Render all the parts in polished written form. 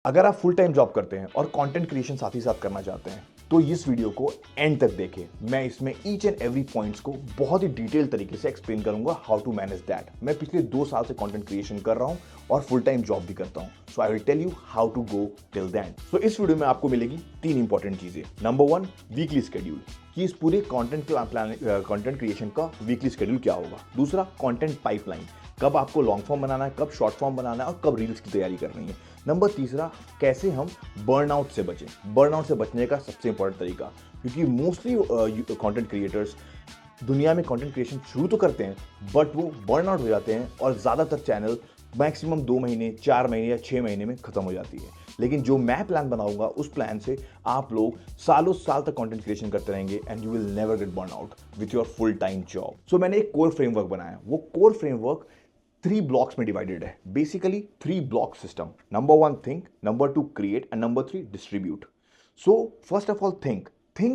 अगर आप full time job करते हैं और कंटेंट क्रिएशन साथ ही साथ करना चाहते हैं तो इस वीडियो को एंड तक देखें। मैं इसमें ईच एंड एवरी पॉइंट्स को बहुत ही डिटेल तरीके से एक्सप्लेन करूंगा हाउ टू मैनेज दैट। मैं पिछले 2 साल से कंटेंट क्रिएशन कर रहा हूं और फुल टाइम जॉब भी करता हूं, so I will tell you how to go till then. तो इस वीडियो में आपको मिलेगी 3 इंपॉर्टेंट चीजें। नंबर 1, वीकली शेड्यूल, कि इस पूरे कंटेंट क्रिएशन का वीकली शेड्यूल क्या होगा। दूसरा, कंटेंट पाइपलाइन, कब आपको लॉन्ग फॉर्म बनाना है, कब शॉर्ट फॉर्म बनाना है और कब रील्स की तैयारी करनी है। नंबर तीसरा, कैसे हम बर्नआउट से बचें। बर्नआउट से बचने का सबसे इंपॉर्टेंट तरीका, क्योंकि मोस्टली कंटेंट क्रिएटर्स दुनिया में कंटेंट क्रिएशन शुरू तो करते हैं बट वो बर्नआउट हो जाते हैं और ज़्यादातर चैनल मैक्सिमम 2 महीने, 4 महीने या 6 महीने में खत्म हो जाती है। लेकिन जो मैं प्लान बनाऊंगा उस प्लान से आप लोग सालों साल तक कंटेंट क्रिएशन करते रहेंगे and you will never get burn out with your full time job. So मैंने एक कोर फ्रेमवर्क बनाया। वो कोर फ्रेमवर्क 3 ब्लॉक्स में डिवाइडेड है। Basically 3 block system. Number 1 think, number 2 create and number 3 distribute. So first of all think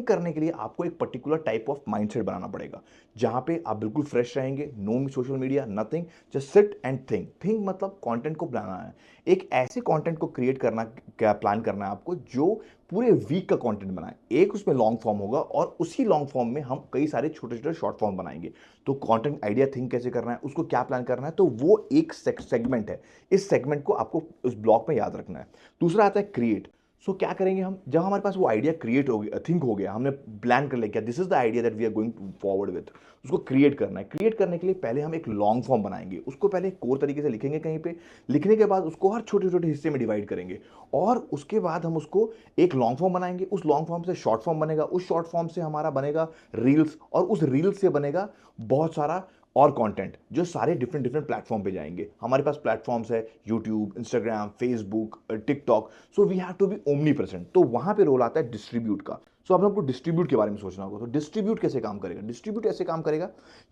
करने के लिए आपको एक पर्टिकुलर टाइप ऑफ माइंडसेट बनाना पड़ेगा जहां पे आप बिल्कुल फ्रेश रहेंगे। No social media, nothing, just sit and think मतलब कंटेंट को बनाना है। एक ऐसे कंटेंट को क्रिएट करना, क्या प्लान करना है आपको जो पूरे वीक का कंटेंट बनाए। एक उसमें लॉन्ग फॉर्म होगा और उसी लॉन्ग फॉर्म में हम कई सारे छोटे छोटे शॉर्ट फॉर्म बनाएंगे। तो कंटेंट आइडिया थिंक कैसे करना है, उसको क्या प्लान करना है, तो वो एक सेगमेंट है। इस सेगमेंट को आपको उस ब्लॉक में याद रखना है। दूसरा आता है क्रिएट। सो क्या करेंगे हम, जब हमारे पास वो आइडिया क्रिएट हो गया, थिंक हो गया, हमने प्लान कर लिया this is the idea that we are going forward with, उसको क्रिएट करना है। क्रिएट करने के लिए पहले हम एक लॉन्ग फॉर्म बनाएंगे, उसको पहले कोर तरीके से लिखेंगे कहीं पे। लिखने के बाद उसको हर छोटे छोटे हिस्से में डिवाइड करेंगे और उसके बाद हम उसको एक लॉन्ग फॉर्म बनाएंगे। उस लॉन्ग फॉर्म से शॉर्ट फॉर्म बनेगा, उस शॉर्ट फॉर्म से हमारा बनेगा रील्स और उस रील्स से बनेगा बहुत सारा और कंटेंट जो सारे डिफरेंट डिफरेंट प्लेटफॉर्म पे जाएंगे। हमारे पास प्लेटफॉर्म्स है YouTube, Instagram, Facebook, TikTok. So we have to be omnipresent. तो वहां पे रोल आता है डिस्ट्रीब्यूट का। सो अब हमको डिस्ट्रीब्यूट के बारे में सोचना होगा। तो डिस्ट्रीब्यूट कैसे काम करेगा? डिस्ट्रीब्यूट ऐसे काम करेगा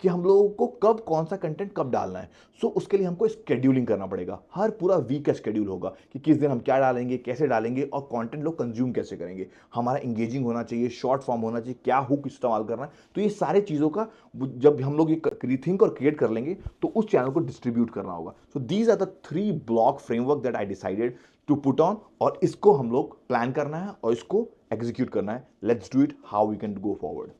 कि हम लोगों को कब कौन सा कंटेंट कब डालना है। सो उसके लिए हमको स्केड्यूलिंग करना पड़ेगा। हर पूरा वीक का स्केड्यूल होगा कि किस दिन हम क्या डालेंगे, कैसे डालेंगे और कंटेंट लोग कंज्यूम कैसे करेंगे। हमारा इंगेजिंग होना चाहिए, शॉर्ट फॉर्म होना चाहिए, क्या हुक इस्तेमाल करना है। तो ये सारे चीज़ों का जब हम लोग ये थिंक और क्रिएट कर लेंगे तो उस चैनल को डिस्ट्रीब्यूट करना होगा। So these are the 3 block framework that I decided to put on, और इसको हम लोग प्लान करना है और इसको एग्जीक्यूट करना है। Let's do it, how we can go forward.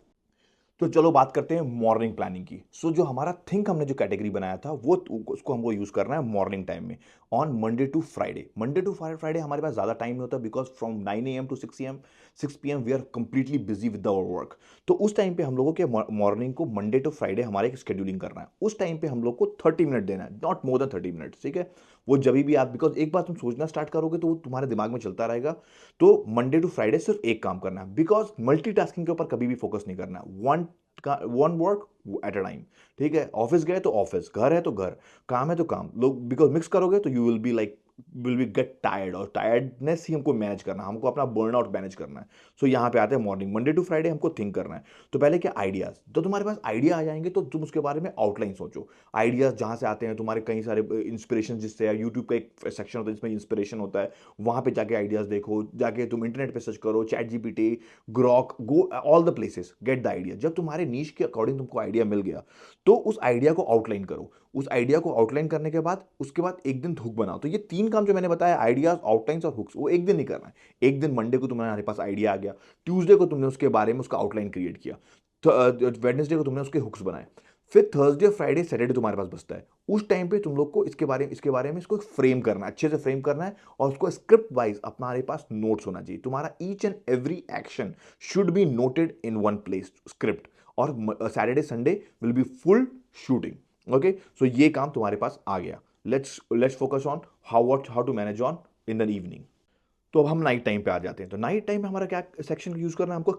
तो चलो बात करते हैं मॉर्निंग प्लानिंग की। सो जो हमारा थिंक हमने जो कैटेगरी बनाया था वो उसको हमको यूज करना है मॉर्निंग टाइम में, on Monday to Friday. Monday to Friday हमारे पास ज़्यादा टाइम नहीं होता because from 9 AM to 6 PM we are completely busy with our work. तो उस टाइम पे हम लोगों के मॉर्निंग को मंडे टू फ्राइडे हमारे एक शेड्यूलिंग करना है। उस टाइम पे हम लोग को 30 मिनट देना है, नॉट मोर देन 30 मिनट, ठीक है। वो जब भी आप, बिकॉज एक बार तुम सोचना स्टार्ट करोगे तो वो तुम्हारे दिमाग में चलता रहेगा। तो मंडे टू फ्राइडे सिर्फ एक काम करना है, बिकॉज मल्टीटास्किंग के ऊपर कभी भी फोकस नहीं करना है। One work at a time, ठीक है। ऑफिस गए तो ऑफिस, घर है तो घर, काम है तो काम। लोग बिकॉज मिक्स करोगे तो you will B get tired, और टायर्डनेस ही हमको मैनेज करना है, हमको अपना बर्नआउट मैनेज करना है। सो यहाँ पे आते हैं मॉर्निंग, मंडे टू फ्राइडे हमको थिंक करना है। तो पहले क्या, आइडियाज। तो तुम्हारे पास आइडिया आ जाएंगे तो तुम उसके बारे में आउटलाइन सोचो। आइडियाज जहाँ से आते हैं तुम्हारे, कई सारे इंस्पिरेशन जिससे, यूट्यूब का एक सेक्शन होता है जिसमें इंस्पिरेशन होता है, वहाँ पे जाके आइडियाज देखो। जाके तुम इंटरनेट पे सर्च करो, chat GPT, Grok, go all the places, get the idea. जब तुम्हारे नीश के अकॉर्डिंग तुमको आइडिया मिल गया तो उस आइडिया को आउटलाइन करो। उस आइडिया को आउटलाइन करने के बाद उसके बाद एक दिन हुक बनाओ। तो ये 3 काम जो मैंने बताया, आइडियाज, आउटलाइंस और हुक्स, वो एक दिन नहीं करना है। एक दिन मंडे को तुम्हारे पास आइडिया आ गया, ट्यूसडे को तुमने उसके बारे में उसका आउटलाइन क्रिएट किया, वेडनेसडे को तुमने उसके हुक्स बनाए, फिर थर्सडे, फ्राइडे, सैटरडे तुम्हारे पास बचता है। उस टाइम पे तुम लोग को इसके बारे में इसको फ्रेम करना है, अच्छे से फ्रेम करना है और उसको स्क्रिप्ट वाइज हमारे पास नोट्स होना चाहिए। तुम्हारा each and every action should be noted in one place, script. और Saturday Sunday will be full shooting. Okay, so ये काम तुम्हारे पास आ गया। Let's focus on how to manage on in the evening. तो अब हम नाइट टाइम पे आ जाते हैं। तो नाइट टाइम में हमारा क्या सेक्शन यूज करना है हमको,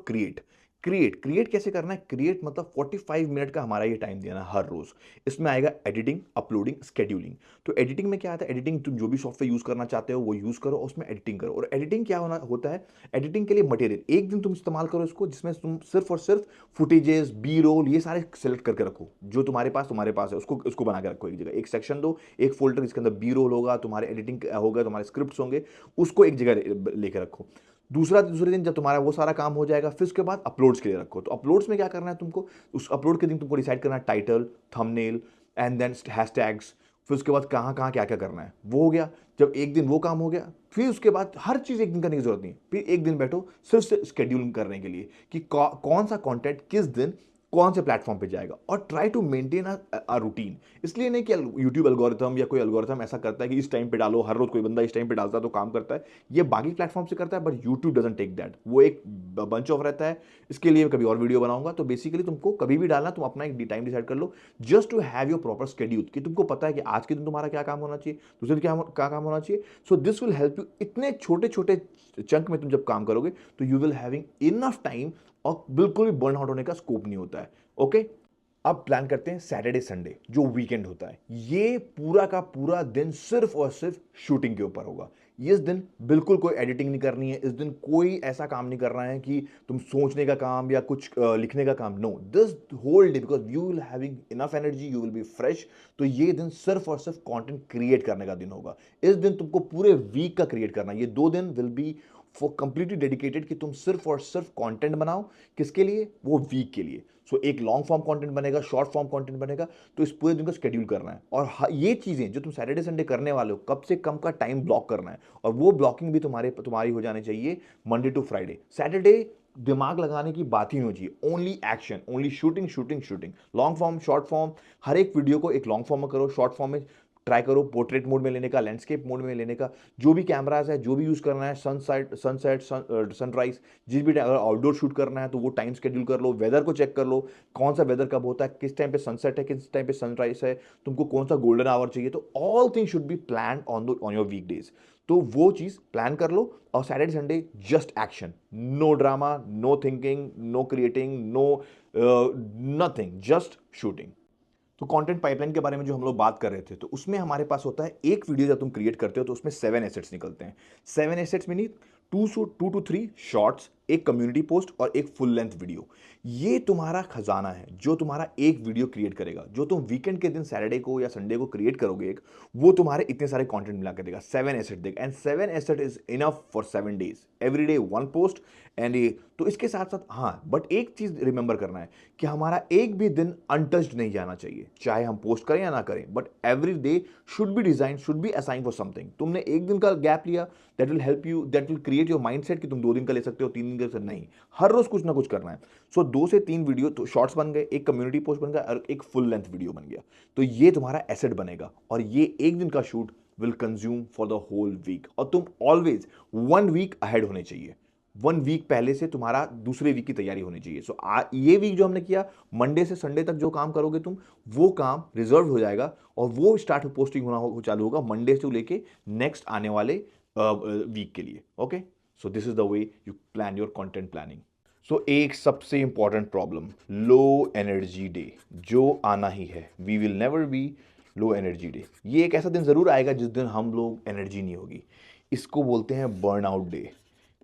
क्रिएट कैसे करना है। क्रिएट मतलब 45 मिनट का हमारा ये टाइम देना है हर रोज। इसमें आएगा एडिटिंग, अपलोडिंग, स्केड्यूलिंग। तो एडिटिंग में क्या आता है, एडिटिंग तुम जो भी सॉफ्टवेयर यूज करना चाहते हो वो यूज करो, उसमें एडिटिंग करो। और एडिटिंग क्या होता है, एडिटिंग के लिए मटेरियल एक दिन तुम इस्तेमाल करो इसको, जिसमें तुम सिर्फ और सिर्फ फुटेजेस, बी रोल, ये सारे सेलेक्ट करके रखो। जो तुम्हारे पास है उसको उसको बना के रखो एक जगह, एक सेक्शन दो, एक फोल्डर जिसके अंदर बी रोल होगा, तुम्हारे एडिटिंग होगा, तुम्हारे स्क्रिप्ट्स होंगे, उसको एक जगह लेके रखो। दूसरे दिन जब तुम्हारा वो सारा काम हो जाएगा, फिर उसके बाद अपलोड्स के लिए रखो। तो अपलोड्स में क्या करना है तुमको, उस अपलोड के दिन तुमको डिसाइड करना है title, thumbnail and then hashtags. फिर उसके बाद कहाँ कहाँ क्या क्या करना है, वो हो गया। जब एक दिन वो काम हो गया, फिर उसके बाद हर चीज़ एक दिन करने की जरूरत नहीं, फिर एक दिन बैठो सिर्फ से शेड्यूल करने के लिए कि कौन सा कंटेंट किस दिन कौन से प्लेटफॉर्म पे जाएगा, और try to maintain a routine. इसलिए नहीं कि यूट्यूब एल्गोरिथम या कोई एल्गोरिथम ऐसा करता है कि इस टाइम पे डालो, हर रोज कोई बंदा इस टाइम पे डालता है तो काम करता है। ये बाकी प्लेटफॉर्म से करता है, but YouTube doesn't take that, वो एक बंच ऑफ रहता है। इसके लिए कभी और वीडियो बनाऊंगा। तो बेसिकली तुमको कभी भी डालना, तुम अपना एक टाइम डिसाइड कर लो, just to have your proper schedule, कि तुमको पता है कि आज के दिन तुम्हारा क्या काम होना चाहिए, दूसरे दिन क्या काम होना चाहिए। So this will help you. इतने छोटे छोटे चंक में तुम जब काम करोगे तो you will having enough time, और बिल्कुल भी बर्न आउट होने का स्कोप नहीं होता है। ओके, अब प्लान करते हैं सैटरडे संडे जो वीकेंड होता है। ये पूरा का पूरा दिन सिर्फ और सिर्फ शूटिंग के ऊपर होगा। इस दिन बिल्कुल कोई एडिटिंग नहीं करनी है, इस दिन कोई ऐसा काम नहीं करना है कि तुम सोचने का काम या कुछ लिखने का काम। No, this whole day, because you will having enough energy, you will be fresh. तो ये दिन सिर्फ और सिर्फ कंटेंट क्रिएट करने का दिन होगा। इस दिन तुमको पूरे वीक का क्रिएट करना है। ये 2 दिन will be for completely dedicated कि तुम सिर्फ और सिर्फ कंटेंट बनाओ। किसके लिए? वो वीक के लिए। सो एक लॉन्ग फॉर्म कंटेंट बनेगा, शॉर्ट फॉर्म कंटेंट बनेगा। तो इस पूरे दिन का शेड्यूल करना है, और ये चीजें जो तुम सैटरडे संडे करने वाले हो, कब से कम का टाइम ब्लॉक करना है। और वो ब्लॉकिंग भी तुम्हारी हो जानी चाहिए मंडे टू फ्राइडे। सैटरडे दिमाग लगाने की बात ही नहीं होती, only action, only shooting shooting shooting. Long form, short form, हर एक वीडियो को एक लॉन्ग फॉर्म में करो, शॉर्ट फॉर्म में ट्राई करो पोर्ट्रेट मोड में लेने का, लैंडस्केप मोड में लेने का। जो भी कैमराज है, जो भी यूज करना है, सनसेट सनराइज, जिस भी अगर आउटडोर शूट करना है तो वो टाइम शेड्यूल कर लो। वेदर को चेक कर लो, कौन सा वेदर कब होता है, किस टाइम पे सनसेट है, किस टाइम पे सनराइज है, तुमको कौन सा गोल्डन आवर चाहिए। तो all thing should be plan on your week days. तो वो चीज प्लान कर लो। और Saturday Sunday just action, no drama, no thinking, no creating, no nothing, just shooting. तो कंटेंट पाइपलाइन के बारे में जो हम लोग बात कर रहे थे, तो उसमें हमारे पास होता है एक वीडियो जब तुम क्रिएट करते हो तो उसमें 7 एसेट्स निकलते हैं। 7 एसेट्स में नहीं, 2 to 3 शॉर्ट्स, एक कम्युनिटी पोस्ट और एक फुल लेंथ वीडियो। ये तुम्हारा खजाना है जो तुम्हारा एक वीडियो क्रिएट करेगा। जो तुम वीकेंड के दिन सैटरडे को या संडे को क्रिएट करोगे एक, वो तुम्हारे इतने सारे कंटेंट मिला कर देगा। 7 एसेट देगा, and 7 asset is enough for 7 days, every day 1 post. And ये तो इसके साथ साथ हाँ, बट एक चीज रिमेंबर करना है कि हमारा एक भी दिन अनटच्ड नहीं जाना चाहिए, चाहे हम पोस्ट करें या ना करें। But every day should be design, should be assign for something. तुमने एक दिन का गैप लिया, that will help you, that will create your mindset कि तुम 2 दिन का ले सकते हो, 3 दिन का ले सकते हो। नहीं, हर रोज कुछ ना कुछ करना है। सो 2 से 3 वीडियो तो शॉर्ट्स बन गए, एक कम्युनिटी पोस्ट बन गया और एक फुल लेंथ वीडियो बन गया। तो ये तुम्हारा एसेट बनेगा, और ये एक दिन का shoot will consume for the whole week. और तुम ऑलवेज 1 वीक अहेड होने चाहिए। 1 वीक पहले से तुम्हारा दूसरे वीक की तैयारी होनी चाहिए। सो ये वीक जो हमने किया, मंडे से संडे तक जो काम करोगे तुम, वो काम रिजर्व हो जाएगा, और वो स्टार्ट पोस्टिंग होना चालू होगा मंडे से लेके नेक्स्ट आने वाले वीक के लिए। Okay, so this is the way you plan your content planning. So एक सबसे important problem, low energy day जो आना ही है। We will never be low energy day. ये एक ऐसा दिन जरूर आएगा जिस दिन हम लोग एनर्जी नहीं होगी। इसको बोलते हैं बर्नआउट डे।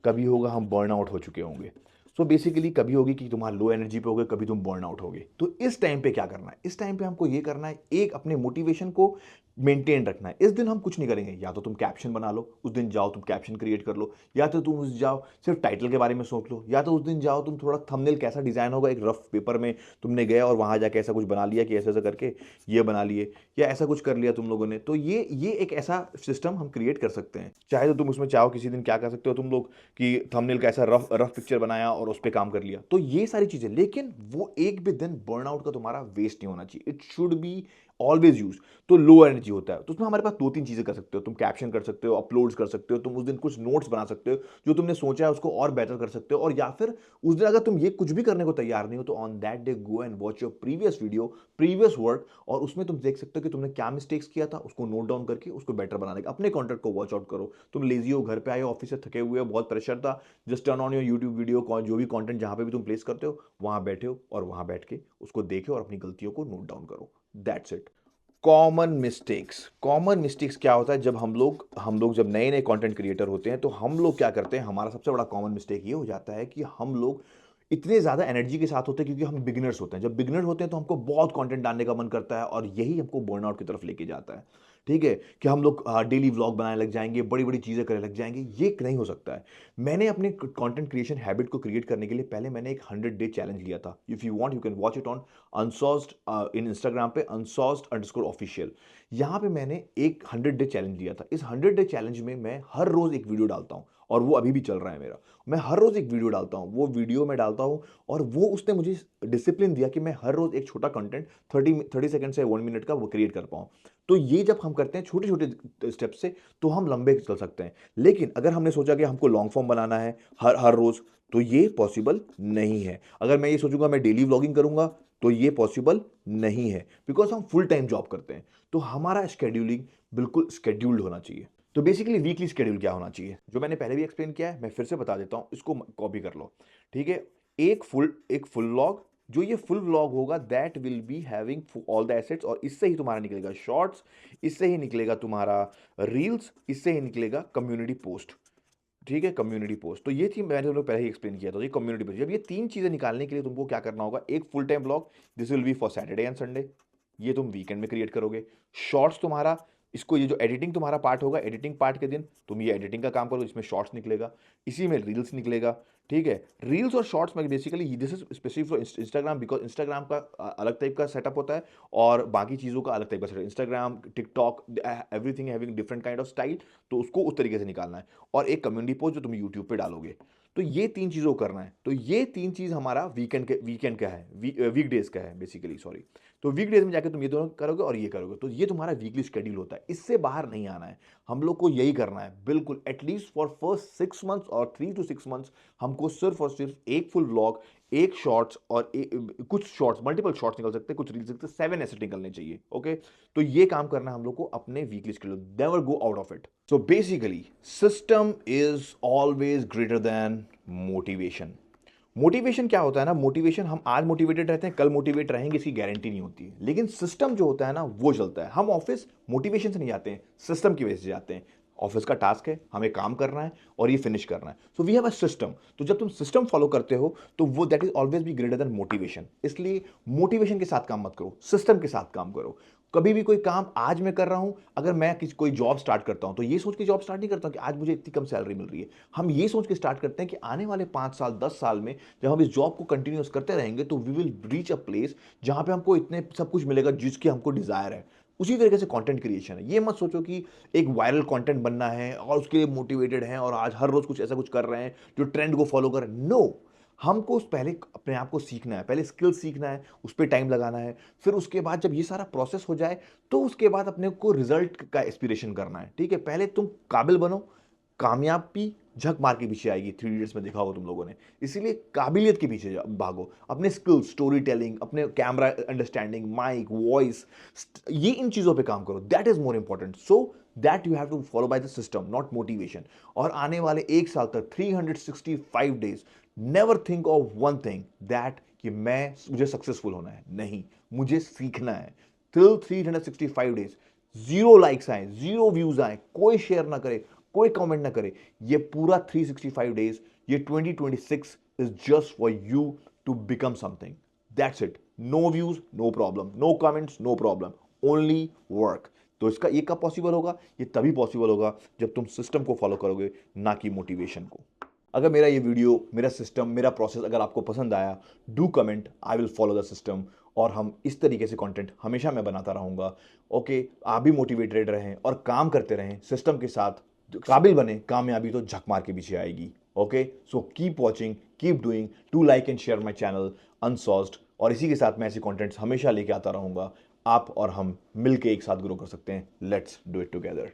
कभी होगा हम बर्न आउट हो चुके होंगे। सो बेसिकली कभी होगी कि तुम्हारा लो एनर्जी पे होगे, कभी तुम बर्न आउट होगे। तो इस टाइम पे क्या करना है? इस टाइम पे हमको ये करना है, एक अपने मोटिवेशन को मेंटेन रखना है। इस दिन हम कुछ नहीं करेंगे, या तो तुम कैप्शन बना लो, उस दिन जाओ तुम कैप्शन क्रिएट कर लो, या तो तुम उस जाओ सिर्फ टाइटल के बारे में सोच लो, या तो उस दिन जाओ तुम थोड़ा थंबनेल कैसा डिजाइन होगा, एक रफ पेपर में तुमने गया और वहां जाके ऐसा कुछ बना लिया कि ऐसा ऐसा करके ये बना लिए, या ऐसा कुछ कर लिया तुम लोगों ने। तो ये एक ऐसा सिस्टम हम क्रिएट कर सकते हैं। चाहे तो तुम उसमें चाहो किसी दिन क्या कर सकते हो तुम लोग कि थंबनेल का ऐसा रफ पिक्चर बनाया और उस पर काम कर लिया। तो ये सारी चीजें, लेकिन वो एक भी दिन बर्नआउट का तुम्हारा वेस्ट नहीं होना चाहिए। It should be always use. तो लो एनर्जी होता है तो उसमें हमारे पास 2-3 चीजें कर सकते हो। तुम कैप्शन कर सकते हो, अपलोड्स कर सकते हो, तुम उस दिन कुछ नोट्स बना सकते हो, जो तुमने सोचा है उसको और बेटर कर सकते हो। और या फिर उस दिन अगर तुम ये कुछ भी करने को तैयार नहीं हो, तो on that day go and watch your previous video, previous work, और उसमें तुम देख सकते हो कि तुमने क्या मिस्टेक्स किया था, उसको नोट डाउन करके उसको बेटर बनाने का। अपने कॉन्टेंट को वॉच आउट करो। तुम लेजी हो, घर पे आए हो ऑफिस से थके हुए हो, बहुत प्रेशर था, just turn on your YouTube video, जो भी कॉन्टेंट जहां पे भी तुम प्लेस करते हो वहां बैठे हो, और वहां बैठ के उसको देखो और अपनी गलतियों को नोट डाउन करो। That's it. कॉमन मिस्टेक्स क्या होता है? जब हम लोग जब नए नए कंटेंट क्रिएटर होते हैं, तो हम लोग क्या करते हैं, हमारा सबसे बड़ा कॉमन मिस्टेक ये हो जाता है कि हम लोग इतने ज़्यादा एनर्जी के साथ होते हैं, क्योंकि हम बिगिनर्स होते हैं। जब बिगिनर होते हैं तो हमको बहुत कंटेंट डालने का मन करता है, और यही हमको बर्नआउट की तरफ लेके जाता है। ठीक है, कि हम लोग डेली व्लॉग बनाने लग जाएंगे, बड़ी बड़ी चीज़ें करने लग जाएंगे, ये नहीं हो सकता है। मैंने अपने कंटेंट क्रिएशन हैबिट को क्रिएट करने के लिए पहले मैंने एक 100 डे चैलेंज लिया था। If you want you can watch it on Unsourced in Instagram पे unsourced_official। यहाँ पे मैंने एक 100 डे चैलेंज लिया था। इस 100 डे चैलेंज में मैं हर रोज़ एक वीडियो डालता हूँ और वो अभी भी चल रहा है मेरा। मैं हर रोज़ एक वीडियो डालता हूँ, वो वीडियो मैं डालता हूँ और वो उसने मुझे डिसिप्लिन दिया कि मैं हर रोज़ एक छोटा कंटेंट 30 सेकंड से 1 मिनट का वो क्रिएट कर पाऊँ। तो ये जब हम करते हैं छोटे-छोटे स्टेप से, तो हम लंबे चल सकते हैं। लेकिन अगर हमने सोचा कि हमको लॉन्ग फॉर्म बनाना है हर हर रोज़, तो ये पॉसिबल नहीं है। अगर मैं ये सोचूँगा मैं डेली व्लॉगिंग करूँगा, तो ये पॉसिबल नहीं है, बिकॉज़ हम फुल टाइम जॉब करते हैं। तो हमारा शेड्यूलिंग बिल्कुल शेड्यूल्ड होना चाहिए। तो बेसिकली वीकली शेड्यूल क्या होना चाहिए? जो मैंने पहले भी एक्सप्लेन किया है, मैं फिर से बता देता हूँ, इसको कॉपी कर लो। ठीक है? एक फुल व्लॉग, जो ये फुल व्लॉग होगा that will be having all the assets, और इससे ही तुम्हारा निकलेगा शॉर्ट्स, इससे ही निकलेगा तुम्हारा रील्स, इससे ही निकलेगा कम्युनिटी पोस्ट। ठीक है, कम्युनिटी पोस्ट। तो ये थी, मैंने तुम लोग पहले ही एक्सप्लेन किया था, ये कम्युनिटी पोस्ट। जब ये तीन चीजें निकालने के लिए तुमको क्या करना होगा? एक full time blog, this will be for Saturday and Sunday, ये तुम वीकेंड में क्रिएट करोगे। शॉर्ट्स तुम्हारा, इसको ये जो एडिटिंग तुम्हारा पार्ट होगा, एडिटिंग पार्ट के दिन तुम ये एडिटिंग का काम करो, इसमें शॉर्ट्स निकलेगा, इसी में रील्स निकलेगा। ठीक है, रील्स और शॉर्ट्स में basically this is specific for Instagram, because Instagram का अलग टाइप का सेटअप होता है और बाकी चीज़ों का अलग टाइप का setup. Instagram, TikTok, everything having different kind of style, तो उसको उस तरीके से निकालना है। और एक कम्युनिटी पोस्ट जो तुम यूट्यूब पे डालोगे। तो ये तीन चीज़ों को करना है। तो ये तीन चीज़ हमारा वीकेंड का है, वीकडेज का है बेसिकली, सॉरी। तो वीकडेज में जाकर तुम ये दोनों करोगे और ये करोगे, तो ये तुम्हारा वीकली शेड्यूल होता है। इससे बाहर नहीं आना है, हम लोग को यही करना है बिल्कुल। एटलीस्ट फॉर फर्स्ट 6 मंथ्स और 3 to 6 मंथ्स हमको सिर्फ और सिर्फ एक फुल व्लॉग, एक शॉर्ट्स और कुछ शॉर्ट्स, मल्टीपल शॉर्ट्स निकल सकते हैं, कुछ रील्स सकते हैं, 7 ऐसे निकलने चाहिए। ओके, तो ये काम करना है हम लोग को अपने weekly schedule, never go out of it. So basically system is always greater than motivation. Motivation क्या होता है ना, मोटिवेशन, हम आज मोटिवेटेड रहते हैं, कल मोटिवेट रहेंगे इसकी गारंटी नहीं होती है। लेकिन सिस्टम जो होता है ना, वो चलता है। हम ऑफिस मोटिवेशन से नहीं जाते हैं, सिस्टम की वजह से जाते हैं। ऑफिस का टास्क है, हमें काम करना है और ये फिनिश करना है। So we have a system. तो जब तुम सिस्टम फॉलो करते हो, तो वो that is always be greater than motivation. इसलिए मोटिवेशन के साथ काम मत करो, सिस्टम के साथ काम करो। कभी भी कोई काम आज मैं कर रहा हूं, अगर मैं कोई जॉब स्टार्ट करता हूं, तो ये सोच के जॉब स्टार्ट नहीं करता कि आज मुझे इतनी कम सैलरी मिल रही है। हम ये सोच के स्टार्ट करते हैं कि आने वाले 5 साल 10 साल में जब हम इस जॉब को कंटिन्यूस करते रहेंगे, तो we will reach a place जहां पे हमको इतने सब कुछ मिलेगा जिसकी हमको डिजायर है। उसी तरीके से कंटेंट क्रिएशन है। ये मत सोचो कि एक वायरल कंटेंट बनना है और उसके लिए मोटिवेटेड हैं और आज हर रोज कुछ ऐसा कुछ कर रहे हैं जो ट्रेंड को फॉलो कर। नो, हमको पहले अपने आप को सीखना है, पहले स्किल सीखना है, उस पर टाइम लगाना है। फिर उसके बाद जब ये सारा प्रोसेस हो जाए, तो उसके बाद अपने को रिजल्ट का एस्पिरेशन करना है। ठीक है, पहले तुम काबिल बनो, कामयाबी झक मार के पीछे आएगी, 3 इडियट्स में देखा होगा तुम लोगों ने। इसीलिए काबिलियत के पीछे भागो, अपने स्किल, स्टोरी टेलिंग, अपने कैमरा अंडरस्टैंडिंग, माइक, वॉइस, ये इन चीजों पे काम करो। That is more important. So that you have to follow by the system, not motivation. और आने वाले 1 साल तक, 365 days, never think of one thing that कि मुझे सक्सेसफुल होना है। नहीं, मुझे सीखना है। टिल 365 डेज, 0 लाइक्स आए, 0 व्यूज आए, कोई शेयर ना करे, कोई कमेंट ना करे, ये पूरा 365 डेज, ये 2026 is just for you to become something. That's it. No views no problem, no comments no problem, only work. तो इसका ये कब पॉसिबल होगा? ये तभी पॉसिबल होगा जब तुम सिस्टम को फॉलो करोगे, ना कि मोटिवेशन को। अगर मेरा ये वीडियो, मेरा सिस्टम, मेरा प्रोसेस अगर आपको पसंद आया, do comment, I will follow the system. और हम इस तरीके से कंटेंट हमेशा मैं बनाता रहूंगा। ओके, आप भी मोटिवेटेड रहें और काम करते रहें सिस्टम के साथ, काबिल बने, कामयाबी तो झक मार के पीछे आएगी। Okay, so keep watching, keep doing, to like and share my channel Unsourced. और इसी के साथ मैं ऐसे कंटेंट्स हमेशा लेके आता रहूंगा। आप और हम मिलके एक साथ ग्रो कर सकते हैं। Let's do it together.